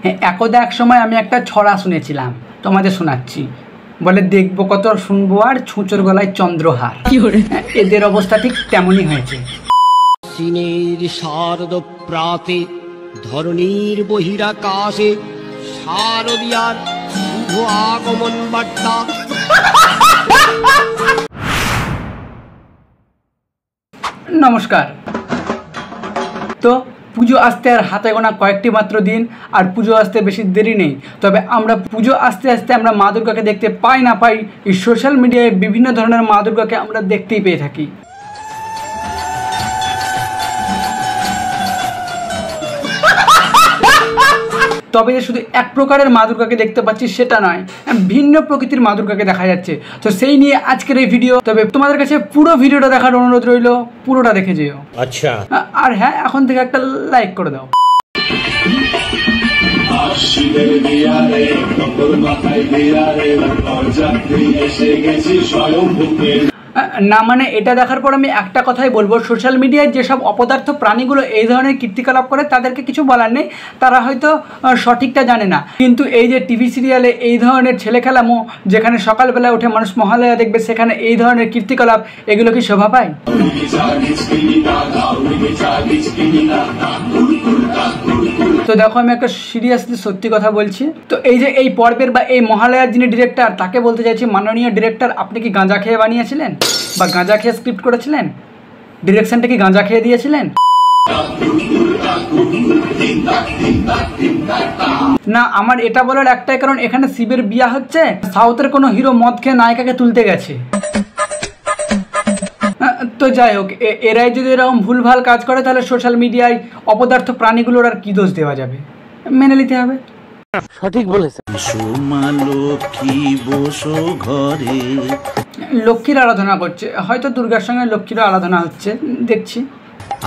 একদা এক সময় আমি একটা ছড়া শুনেছিলাম, তোমাদের শোনাচ্ছি। বলে দেখবো কত শুনবো আর ছুঁচোর গলায় চন্দ্রহার। এদের অবস্থা ঠিক তেমনই হয়েছে। সিনের শারদ প্রাতে ধরণীর বহিরাকাশে শারদিয়ার শুভ আগমন বার্তা। নমস্কার। তো পুজো আসতে আর হাতে গোনা কয়েকটি মাত্র দিন, আর পুজো আসতে বেশি দেরি নেই। তবে আমরা পুজো আসতে আসতে আমরা মা দুর্গাকে দেখতে পাই না পাই, এই সোশ্যাল মিডিয়ায় বিভিন্ন ধরনের মা দুর্গাকে আমরা দেখতেই পেয়ে থাকি। তবে যে শুধু এক প্রকারের মা দুর্গাকে দেখতে পাচ্ছি সেটা নয়, ভিন্ন প্রকৃতির মা দুর্গাকে দেখা যাচ্ছে। তো সেই নিয়ে আজকের এই ভিডিও। তবে তোমাদের কাছে পুরো ভিডিওটা দেখার অনুরোধ রইল, পুরোটা দেখে যেও। আচ্ছা, আর হ্যাঁ, এখন থেকে একটা লাইক করে দাও। না মানে এটা দেখার পর আমি একটা কথাই বলবো, সোশ্যাল মিডিয়ায় যেসব অপদার্থ প্রাণীগুলো এই ধরনের কীর্তিকলাপ করে তাদেরকে কিছু বলার নেই, তারা হয়তো সঠিকটা জানে না। কিন্তু এই যে টিভি সিরিয়ালে এই ধরনের ছেলে খেলামো, যেখানে সকালবেলা উঠে মানুষ মহালয়া দেখবে, সেখানে এই ধরনের কীর্তিকলাপ, এগুলো কি শোভা পায়? তো দেখো, আমি একটা সিরিয়াসলি সত্যি কথা বলছি। তো এই যে এই পর্বের বা এই মহালয়ার যিনি ডিরেক্টর, তাকে বলতে চাইছি, মাননীয় ডিরেক্টর, আপনি কি গাঁজা খেয়ে বানিয়েছিলেন বা গাঁজা খেয়ে স্ক্রিপ্ট করেছিলেন? ডিরেকশনটা কি গাঁজা খেয়ে দিয়েছিলেন? না, আমার এটা বলার একটাই কারণ, এখানে শিবের বিয়া হচ্ছে, সাউথের কোনো হিরো মদ খেয়ে নায়িকাকে তুলতে গেছে। তো যাই হোক, এরাই যদি এরকম ভুলভাল কাজ করে, তাহলে সোশ্যাল মিডিয়ায় অপদার্থ প্রাণীগুলোর আর কি দোষ দেওয়া যাবে? মেনে নিতে হবে। সঠিক বলেছে। লক্ষ্মীর আরাধনা করছে, হয়তো দুর্গার সঙ্গে লক্ষ্মীর আরাধনা হচ্ছে দেখছি।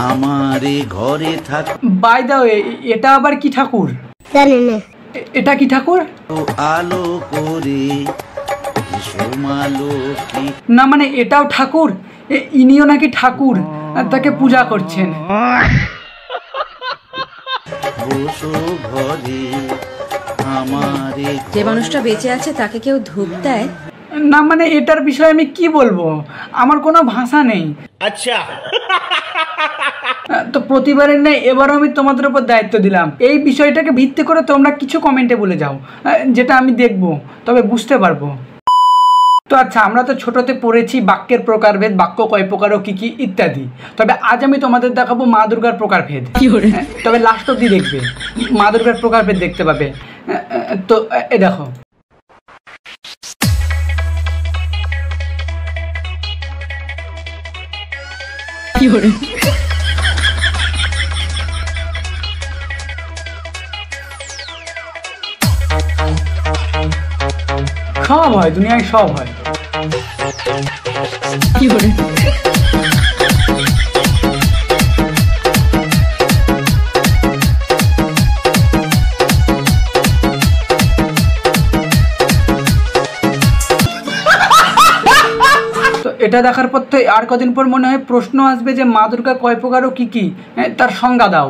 আমারে ঘরে থাক। বাই দা ওয়ে, এটা আবার কি ঠাকুর? জানি না। এটা কি ঠাকুর? আলো করে না মানে এটাও ঠাকুর? ইনিও নাকি ঠাকুর, তাকে পূজা করছেন। যে মানুষটা বেঁচে আছে তাকে কেউ ধূপ দেয় না মানে এটার বিষয়ে আমি কি বলবো, আমার কোনো ভাষা নেই। আচ্ছা, তো প্রতিবারের নেই, এবারও আমি তোমাদের উপর দায়িত্ব দিলাম। এই বিষয়টাকে ভিত্তি করে তোমরা কিছু কমেন্টে বলে যাও, যেটা আমি দেখবো, তবে বুঝতে পারবো। তো আচ্ছা, আমরা তো ছোটতে পড়েছি বাক্যের প্রকারভেদ, বাক্য কয় প্রকার ও কী কী ইত্যাদি। তবে আজ আমি তোমাদের দেখাবো মা দুর্গার প্রকারভেদ। তবে লাস্ট অব্দি দেখবে, মা দুর্গার প্রকারভেদ দেখতে পাবে। তো এ দেখো, সব হয় দুনিয়ায়, সব হয়। তো এটা দেখার পর তো আর কদিন পর মনে হয় প্রশ্ন আসবে যে মা দুর্গা কয় প্রকার ও কি কি, তার সংজ্ঞা দাও।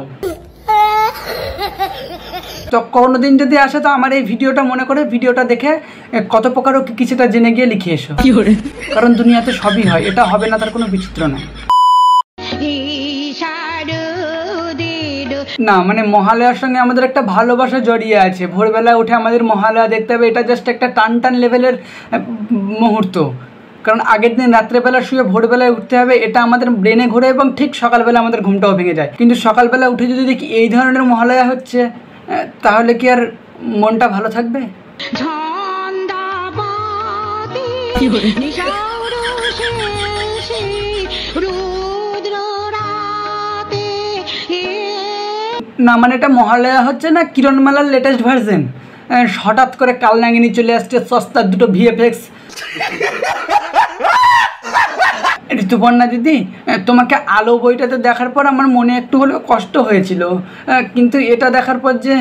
তো কোনোদিন যদি আসে, তো আমার এই ভিডিওটা মনে করে ভিডিওটা দেখে কত প্রকার ও কি সেটা জেনে গিয়ে লিখে এসো। কারণ দুনিয়াতে সবই হয়, এটা হবে না তার কোনো বিচিত্র নাই। না মানে মহালয়ার সঙ্গে আমাদের একটা ভালোবাসা জড়িয়ে আছে। ভোরবেলায় উঠে আমাদের মহালয়া দেখতে হবে, এটা জাস্ট একটা টান টান লেভেলের মুহূর্ত। কারণ আগের দিন রাত্রেবেলা শুয়ে ভোরবেলায় উঠতে হবে, এটা আমাদের ব্রেনে ঘোরে এবং ঠিক সকালবেলা আমাদের ঘুমটাও ভেঙে যায়। কিন্তু সকালবেলা উঠে যদি দেখি এই ধরনের মহালয়া হচ্ছে, তাহলে কি আর মনটা ভালো থাকবে? না মানে এটা মহালয়া হচ্ছে না কিরণমালার লেটেস্ট ভার্সন। হঠাৎ করে কালনাগিনী চলে আসছে, সস্তার দুটো ভিএফএক্স। ঋতুপর্ণা দিদি, তোমাকে আলো বইটাতে দেখার পর আমার মনে একটু হলেও কষ্ট হয়েছিল, কিন্তু এটা দেখার পর যে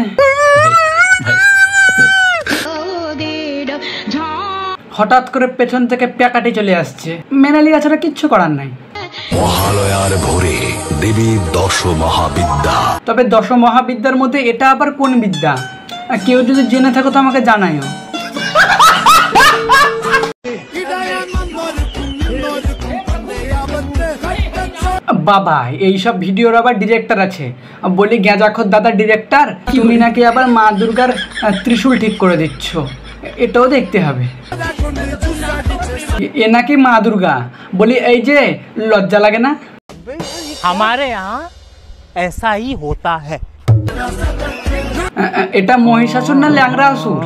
হঠাৎ করে পেছন থেকে প্যাকাটি চলে আসছে, মেনে লিয়া ছাড়া কিচ্ছু করার নাই। মহালয়ার ভোরে দেবী দশ মহাবিদ্যা। তবে দশ মহাবিদ্যার মধ্যে এটা আবার কোন বিদ্যা? কেউ যদি জেনে থাকো তো আমাকে জানাইও। বাবা এইসব ভিডিওর আবার ডিরেক্টর আছে, বলি গেঁজাখোর দাদা ডিরেক্টর, তুমি নাকি আবার মা দুর্গার ত্রিশূল ঠিক করে দিচ্ছ, এটাও দেখতে হবে। এ নাকি মা দুর্গা, বলি এই যে লজ্জা লাগে না? हमारे यहाँ ऐसा ही होता है। এটা মহিষাসুর না ল্যাংড়া আসুর?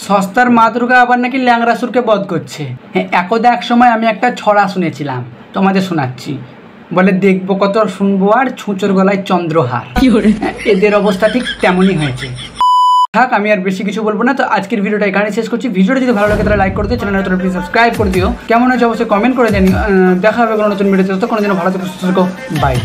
সস্তার মা দুর্গা আবার নাকি ল্যাংড়াসুরকে বধ করছে। একদা এক সময় আমি একটা ছড়া শুনেছিলাম, তোমাদের শোনাচ্ছি। বলে দেখবো কত শুনবো আর ছুঁচোর গলায় চন্দ্রহার। এদের অবস্থা ঠিক তেমনই হয়েছে। থাক, আমি আর বেশি কিছু বলবো না। তো আজকের ভিডিওটা এখানে শেষ করছি। ভিডিওটা যদি ভালো লাগে তাহলে লাইক করে দিও, চ্যানেলটা প্লিজ সাবস্ক্রাইব করে দিও। কেমন হয়েছে অবশ্যই কমেন্ট করে জানিও। দেখা হবে কোনো নতুন ভিডিওতে। ততক্ষণ যেন ভালো থেকো, সুস্থ থেকো, বাই।